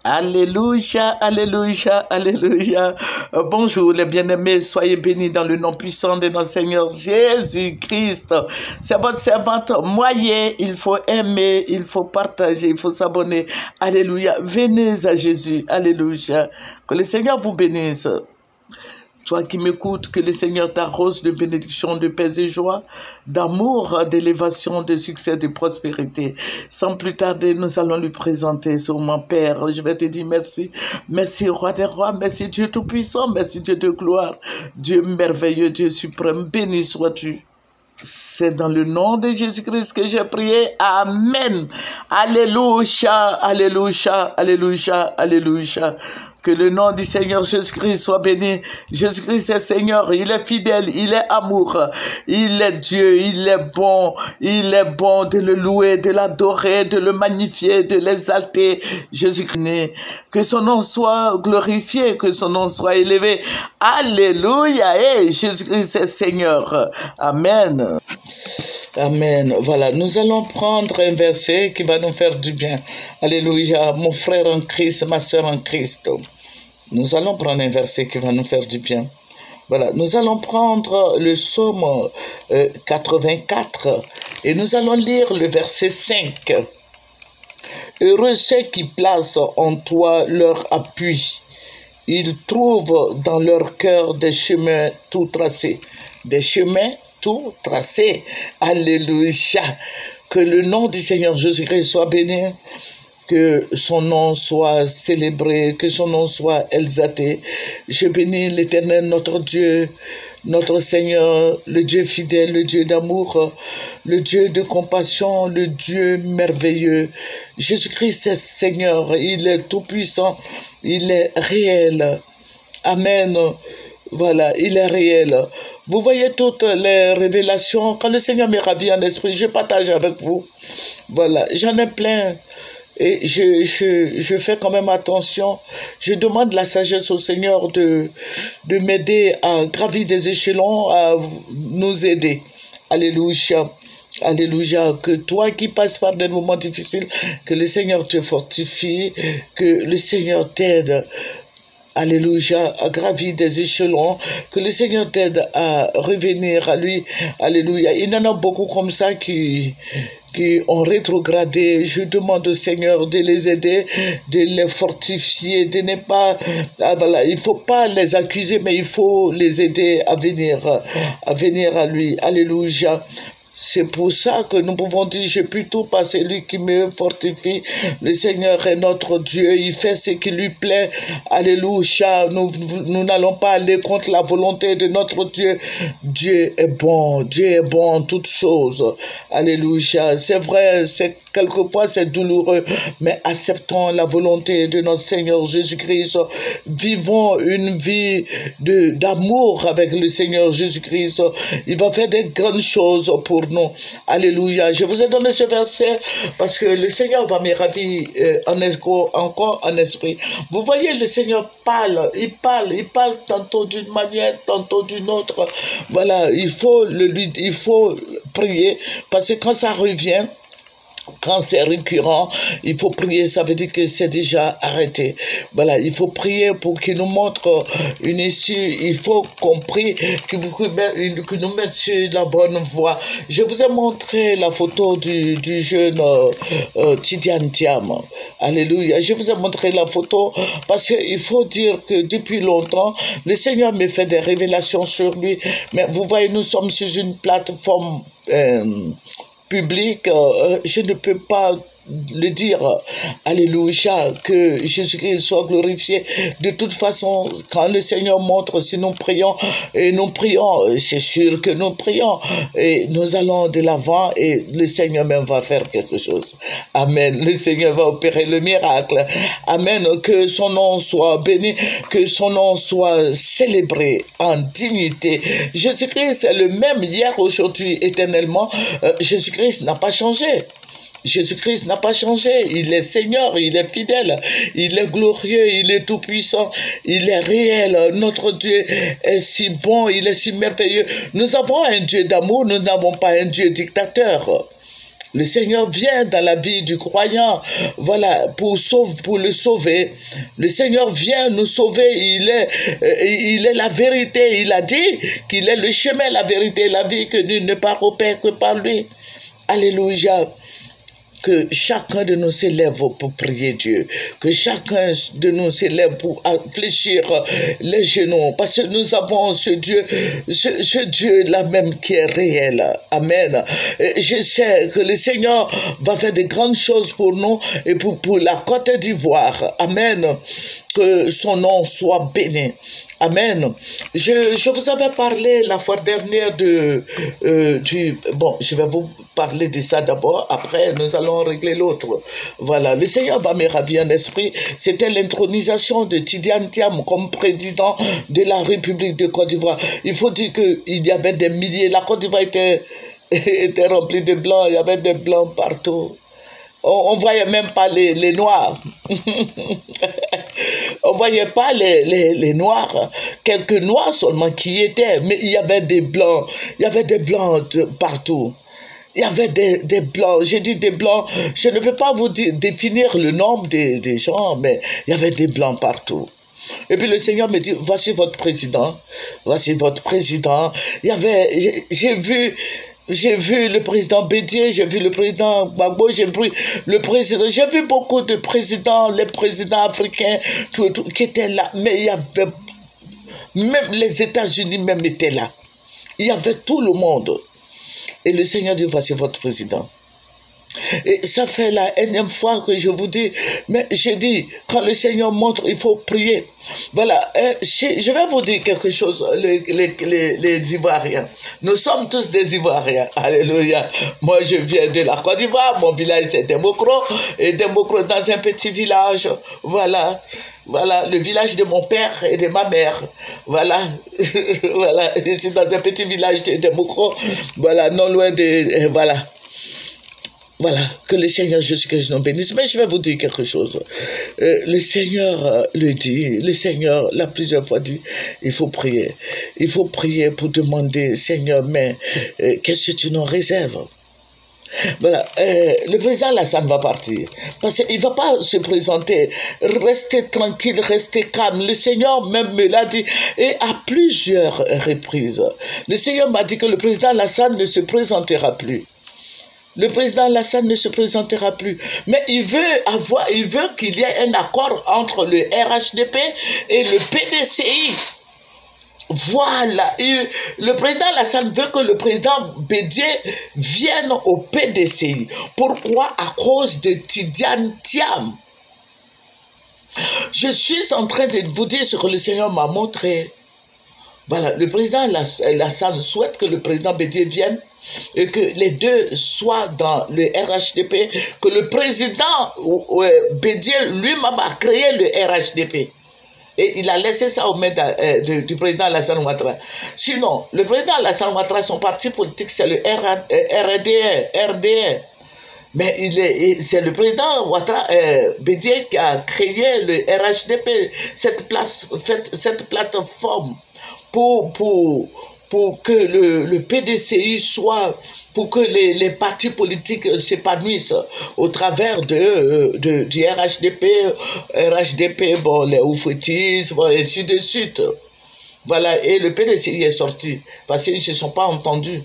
Alléluia, alléluia, alléluia. Bonjour les bien-aimés, soyez bénis dans le nom puissant de notre Seigneur Jésus-Christ. C'est votre servante Moyen, il faut aimer, il faut partager, il faut s'abonner. Alléluia, venez à Jésus, alléluia. Que le Seigneur vous bénisse. Toi qui m'écoutes, que le Seigneur t'arrose de bénédictions, de paix et joie, d'amour, d'élévation, de succès, de prospérité. Sans plus tarder, nous allons lui présenter sur mon Père. Je vais te dire merci. Merci, Roi des Rois. Merci, Dieu Tout-Puissant. Merci, Dieu de gloire. Dieu merveilleux, Dieu suprême. Béni sois-tu. C'est dans le nom de Jésus-Christ que j'ai prié. Amen. Alléluia, alléluia, alléluia, alléluia. Que le nom du Seigneur Jésus-Christ soit béni. Jésus-Christ est Seigneur, il est fidèle, il est amour, il est Dieu, il est bon de le louer, de l'adorer, de le magnifier, de l'exalter. Jésus-Christ, que son nom soit glorifié, que son nom soit élevé. Alléluia, et Jésus-Christ est Seigneur. Amen. Amen. Voilà, nous allons prendre un verset qui va nous faire du bien. Alléluia, mon frère en Christ, ma soeur en Christ. Nous allons prendre un verset qui va nous faire du bien. Voilà, nous allons prendre le psaume 84 et nous allons lire le verset 5. Heureux ceux qui placent en toi leur appui. Ils trouvent dans leur cœur des chemins tout tracés. Des chemins tout tracés. Alléluia. Que le nom du Seigneur Jésus-Christ soit béni. Que son nom soit célébré, que son nom soit exalté. Je bénis l'Éternel, notre Dieu, notre Seigneur, le Dieu fidèle, le Dieu d'amour, le Dieu de compassion, le Dieu merveilleux. Jésus-Christ est Seigneur, il est tout-puissant, il est réel. Amen. Voilà, il est réel. Vous voyez toutes les révélations. Quand le Seigneur me ravit en esprit, je partage avec vous. Voilà, j'en ai plein. Et je fais quand même attention. Je demande la sagesse au Seigneur de m'aider à gravir des échelons, à nous aider. Alléluia. Alléluia. Que toi qui passes par des moments difficiles, que le Seigneur te fortifie, que le Seigneur t'aide. Alléluia, à gravir des échelons, que le Seigneur t'aide à revenir à lui. Alléluia. Il y en a beaucoup comme ça qui ont rétrogradé. Je demande au Seigneur de les aider, de les fortifier, de ne pas, voilà, il faut pas les accuser, mais il faut les aider à venir à lui. Alléluia. C'est pour ça que nous pouvons dire, je puis tout par celui qui me fortifie. Le Seigneur est notre Dieu, il fait ce qui lui plaît. Alléluia, nous n'allons pas aller contre la volonté de notre Dieu. Dieu est bon en toutes choses. Alléluia, c'est vrai, quelquefois c'est douloureux, mais acceptons la volonté de notre Seigneur Jésus-Christ. Vivons une vie d'amour avec le Seigneur Jésus-Christ. Il va faire des grandes choses pour nous. Alléluia. Je vous ai donné ce verset parce que le Seigneur va me ravir encore en esprit. Vous voyez, le Seigneur parle, il parle tantôt d'une manière, tantôt d'une autre. Voilà, il faut prier parce que quand ça revient, quand c'est récurrent, il faut prier, ça veut dire que c'est déjà arrêté. Voilà, il faut prier pour qu'il nous montre une issue. Il faut qu'on prie, qu'il nous mette sur la bonne voie. Je vous ai montré la photo du jeune Tidiane Thiam. Alléluia. Je vous ai montré la photo parce qu'il faut dire que depuis longtemps, le Seigneur me fait des révélations sur lui. Mais vous voyez, nous sommes sur une plateforme public, je ne peux pas le dire. Alléluia, que Jésus-Christ soit glorifié. De toute façon, quand le Seigneur montre, si nous prions, et nous prions, c'est sûr que nous prions, et nous allons de l'avant, et le Seigneur même va faire quelque chose. Amen. Le Seigneur va opérer le miracle. Amen. Que son nom soit béni, que son nom soit célébré en dignité. Jésus-Christ est le même hier, aujourd'hui, éternellement. Jésus-Christ n'a pas changé. Jésus-Christ n'a pas changé, il est Seigneur, il est fidèle, il est glorieux, il est tout-puissant, il est réel, notre Dieu est si bon, il est si merveilleux. Nous avons un Dieu d'amour, nous n'avons pas un Dieu dictateur. Le Seigneur vient dans la vie du croyant, voilà, pour le sauver. Le Seigneur vient nous sauver. Il est la vérité. Il a dit qu'il est le chemin, la vérité et la vie, que nul ne part au Père que par lui. Alléluia. Que chacun de nous s'élève pour prier Dieu, que chacun de nous s'élève pour fléchir les genoux, parce que nous avons ce Dieu-là même qui est réel. Amen. Et je sais que le Seigneur va faire de grandes choses pour nous et pour la Côte d'Ivoire. Amen. Que son nom soit béni. Amen. Je vous avais parlé la fois dernière bon, je vais vous parler de ça d'abord, après nous allons régler l'autre. Voilà, le Seigneur va me ravir en esprit. C'était l'intronisation de Tidiane Thiam comme président de la République de Côte d'Ivoire. Il faut dire qu'il y avait des milliers, la Côte d'Ivoire était remplie de blancs, il y avait des blancs partout. On voyait même pas les noirs. On voyait pas les noirs. Quelques noirs seulement qui y étaient. Mais il y avait des blancs. Il y avait des blancs partout. Il y avait des blancs. J'ai dit des blancs. Je ne peux pas vous définir le nombre des gens, mais il y avait des blancs partout. Et puis le Seigneur me dit, voici votre président. Voici votre président. Il y avait, j'ai vu le président Bédier, j'ai vu le président Gbagbo, j'ai vu beaucoup de présidents, les présidents africains, tout, qui étaient là. Mais il y avait, même les États-Unis même étaient là. Il y avait tout le monde. Et le Seigneur dit, voici votre président. Et ça fait la énième fois que je vous dis, mais j'ai dit, quand le Seigneur montre, il faut prier. Voilà, je vais vous dire quelque chose, les Ivoiriens. Nous sommes tous des Ivoiriens, alléluia. Moi, je viens de la Côte d'Ivoire, mon village c'est Demokro, et Demokro dans un petit village, voilà. Voilà, le village de mon père et de ma mère. Voilà, voilà, je suis dans un petit village de Demokro, voilà, non loin de, voilà. Voilà, que le Seigneur Jésus-Christ nous bénisse. Mais je vais vous dire quelque chose. Le Seigneur le dit, le Seigneur l'a plusieurs fois dit, il faut prier. Il faut prier pour demander, Seigneur, mais qu'est-ce que tu nous réserves? Voilà, le président Alassane va partir. Parce qu'il ne va pas se présenter. Restez tranquille, restez calme. Le Seigneur même me l'a dit. Et à plusieurs reprises. Le Seigneur m'a dit que le président Alassane ne se présentera plus. Le président Alassane ne se présentera plus. Mais il veut qu'il y ait un accord entre le RHDP et le PDCI. Voilà. Le président Alassane veut que le président Bédier vienne au PDCI. Pourquoi? À cause de Tidiane Thiam. Je suis en train de vous dire ce que le Seigneur m'a montré. Voilà, le président Alassane souhaite que le président Bédier vienne et que les deux soient dans le RHDP, que le président Bédier lui-même a créé le RHDP. Et il a laissé ça aux mains du président Alassane Ouattara. Sinon, le président Alassane Ouattara, son parti politique, c'est le RDR. Mais c'est le président Ouattara Bédier qui a créé le RHDP, cette plateforme pour que le PDCI soit, pour que les partis politiques s'épanouissent au travers du RHDP, bon, les oufouettis, bon, et ainsi de suite. Voilà, et le PDCI est sorti, parce qu'ils ne se sont pas entendus.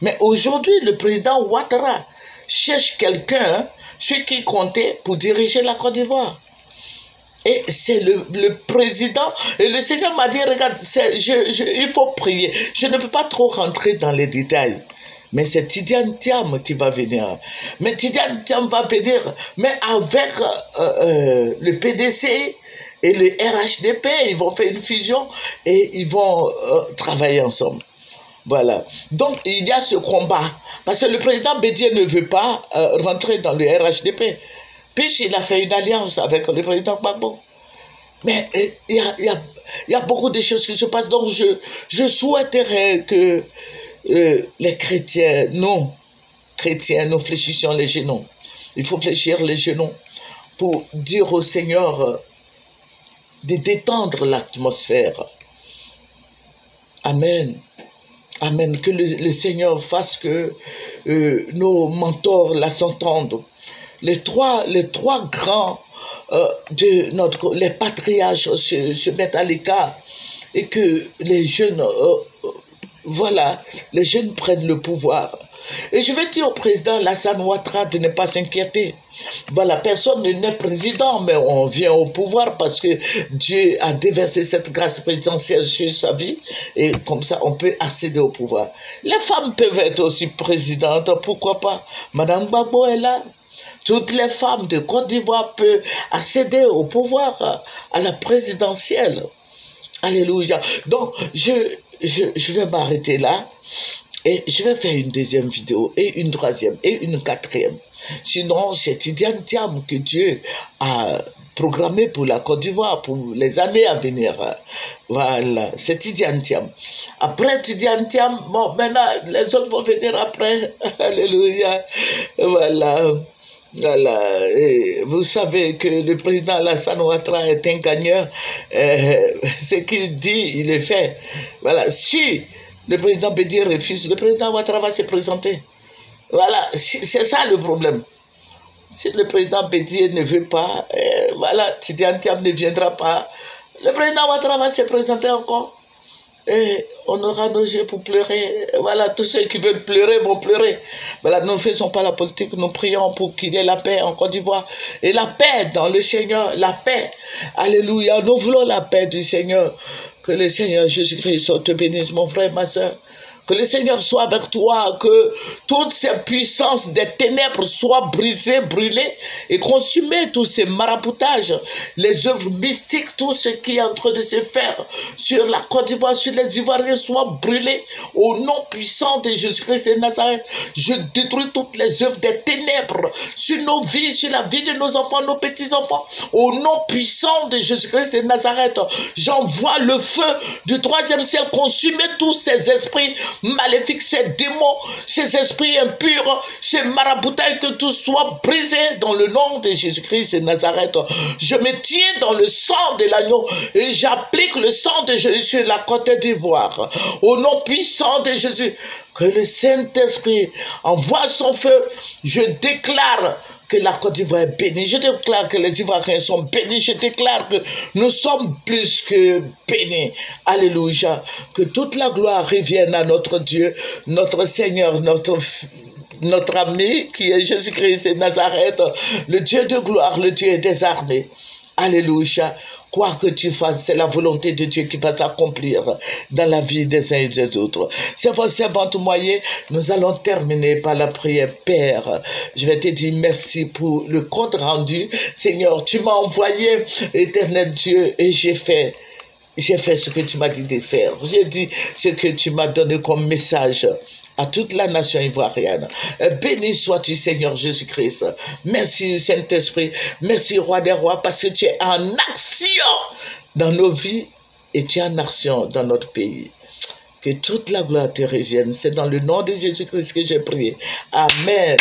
Mais aujourd'hui, le président Ouattara cherche quelqu'un, celui qui comptait pour diriger la Côte d'Ivoire. Et c'est le président, et le Seigneur m'a dit, regarde, il faut prier. Je ne peux pas trop rentrer dans les détails. Mais c'est Tidiane Thiam qui va venir. Mais Tidiane Thiam va venir, mais avec le PDC et le RHDP, ils vont faire une fusion et ils vont travailler ensemble. Voilà. Donc, il y a ce combat. Parce que le président Bédier ne veut pas rentrer dans le RHDP. Puisqu'il a fait une alliance avec le président Gbagbo. Mais il y a beaucoup de choses qui se passent. Donc, je souhaiterais que les chrétiens, nous fléchissions les genoux. Il faut fléchir les genoux pour dire au Seigneur de détendre l'atmosphère. Amen. Amen. Que le Seigneur fasse que nos mentors la s'entendent. Les trois grands les patriarches se mettent à l'écart et que les jeunes, voilà, les jeunes prennent le pouvoir. Et je vais dire au président Alassane Ouattara de ne pas s'inquiéter. Voilà, personne n'est président, mais on vient au pouvoir parce que Dieu a déversé cette grâce présidentielle sur sa vie et comme ça on peut accéder au pouvoir. Les femmes peuvent être aussi présidentes, pourquoi pas? Madame Gbagbo est là. Toutes les femmes de Côte d'Ivoire peuvent accéder au pouvoir, à la présidentielle. Alléluia. Donc, je vais m'arrêter là et je vais faire une deuxième vidéo et une troisième et une quatrième. Sinon, c'est Tidiane Thiam que Dieu a programmé pour la Côte d'Ivoire pour les années à venir. Voilà, c'est Tidiane Thiam. Après Tidiane Thiam, bon, maintenant, les autres vont venir après. Alléluia. Voilà. Voilà. Et vous savez que le président Alassane Ouattara est un gagnant. Ce qu'il dit, il est fait. Voilà. Si le président Bédier refuse, le président Ouattara va se présenter. Voilà. C'est ça le problème. Si le président Bédier ne veut pas, voilà, Tidiane Thiam ne viendra pas. Le président Ouattara va se présenter encore. Et on aura nos yeux pour pleurer. Voilà, tous ceux qui veulent pleurer vont pleurer. Voilà, nous ne faisons pas la politique, nous prions pour qu'il y ait la paix en Côte d'Ivoire. Et la paix dans le Seigneur, la paix. Alléluia, nous voulons la paix du Seigneur. Que le Seigneur Jésus-Christ te bénisse, mon frère, ma soeur. Que le Seigneur soit avec toi, que toutes ces puissances des ténèbres soient brisées, brûlées et consumées, tous ces maraboutages, les œuvres mystiques, tout ce qui est en train de se faire sur la Côte d'Ivoire, sur les Ivoiriens, soient brûlés au nom puissant de Jésus-Christ de Nazareth. Je détruis toutes les œuvres des ténèbres sur nos vies, sur la vie de nos enfants, nos petits-enfants. Au nom puissant de Jésus-Christ de Nazareth, j'envoie le feu du troisième ciel consumer tous ces esprits maléfiques, ces démons, ces esprits impurs, ces maraboutailles, que tout soit brisé dans le nom de Jésus-Christ de Nazareth. Je me tiens dans le sang de l'agneau et j'applique le sang de Jésus sur la Côte d'Ivoire. Au nom puissant de Jésus, que le Saint-Esprit envoie son feu. Je déclare que la Côte d'Ivoire est bénie. Je déclare que les Ivoiriens sont bénis. Je déclare que nous sommes plus que bénis. Alléluia. Que toute la gloire revienne à notre Dieu, notre Seigneur, notre ami qui est Jésus-Christ de Nazareth, le Dieu de gloire, le Dieu des armées. Alléluia. Quoi que tu fasses, c'est la volonté de Dieu qui va s'accomplir dans la vie des uns et des autres. C'est votre servante moyen. Nous allons terminer par la prière. Père, je vais te dire merci pour le compte rendu. Seigneur, tu m'as envoyé, éternel Dieu, et j'ai fait ce que tu m'as dit de faire. J'ai dit ce que tu m'as donné comme message à toute la nation ivoirienne. Béni sois-tu, Seigneur Jésus-Christ. Merci, Saint-Esprit. Merci, Roi des Rois, parce que tu es en action dans nos vies et tu es en action dans notre pays. Que toute la gloire te revienne. C'est dans le nom de Jésus-Christ que j'ai prié. Amen.